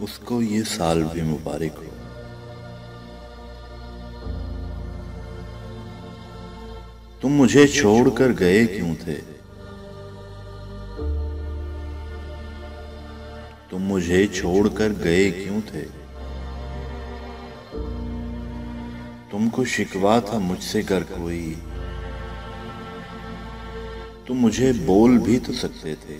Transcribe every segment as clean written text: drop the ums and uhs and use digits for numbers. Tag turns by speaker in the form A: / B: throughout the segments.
A: उसको ये साल भी मुबारक हो। तुम मुझे छोड़कर गए क्यों थे? तुम मुझे छोड़कर गए क्यों थे? तुमको शिकवा था मुझसे कर कोई, तुम मुझे बोल भी तो सकते थे।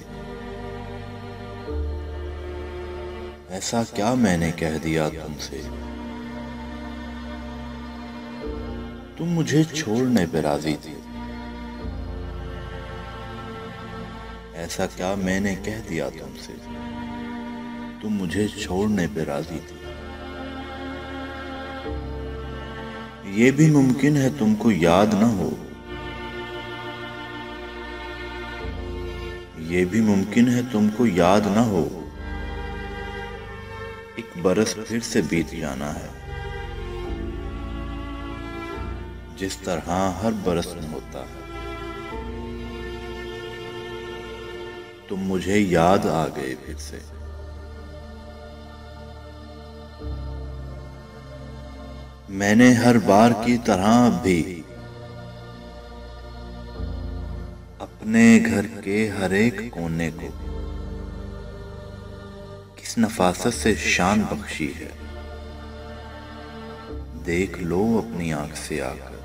A: ऐसा क्या मैंने कह दिया तुमसे? तुम मुझे छोड़ने पे राजी थे। ऐसा क्या मैंने कह दिया तुमसे? तुम मुझे छोड़ने पे राजी थे। ये भी मुमकिन है तुमको याद ना हो। ये भी मुमकिन है तुमको याद ना हो। एक बरस फिर से बीत जाना है, जिस तरह हर बरस में होता है। तुम मुझे याद आ गए फिर से। मैंने हर बार की तरह भी अपने घर के हर एक कोने को किस नफासत से शान बख्शी है। देख लो अपनी आंख से आकर।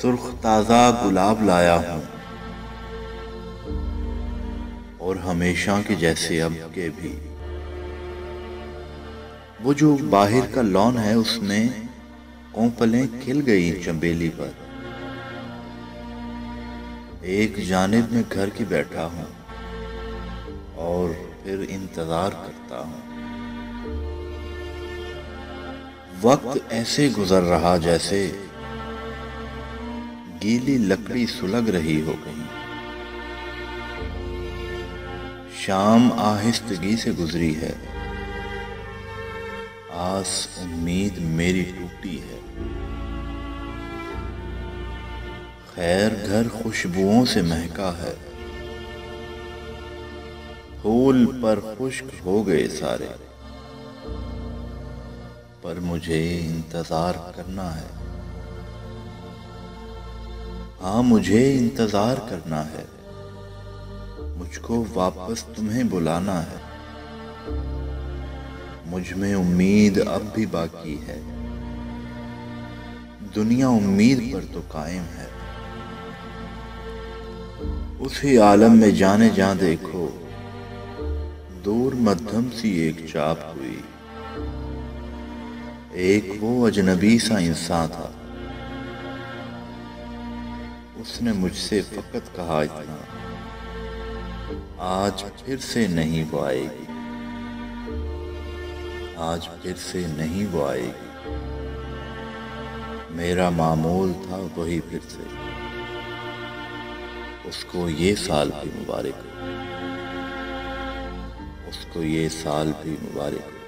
A: सुर्ख ताजा गुलाब लाया हूं, और हमेशा के जैसे अब के भी। वो जो बाहर का लॉन है उसमें कोंपलें खिल गई चंबेली पर। एक जानिब में घर की बैठा हूं और फिर इंतजार करता हूं। वक्त ऐसे गुजर रहा जैसे गीली लकड़ी सुलग रही हो कहीं। शाम आहिस्तगी से गुजरी है, आस उम्मीद मेरी टूटी है। खैर घर खुशबुओं से महका है, फूल पर खुश्क हो गए सारे। पर मुझे इंतजार करना है। हाँ मुझे इंतजार करना है। मुझको वापस तुम्हें बुलाना है। मुझ में उम्मीद अब भी बाकी है। दुनिया उम्मीद पर तो कायम है। उसी आलम में जाने जा देखो, दूर मध्यम सी एक चाप हुई। एक वो अजनबी सा इंसान था। उसने मुझसे फकत कहा इतना, आज फिर से नहीं वो आएगी। आज फिर से नहीं वो आएगी। मेरा मामूल था वही फिर से। उसको ये साल भी मुबारक हो। उसको ये साल भी मुबारक हो।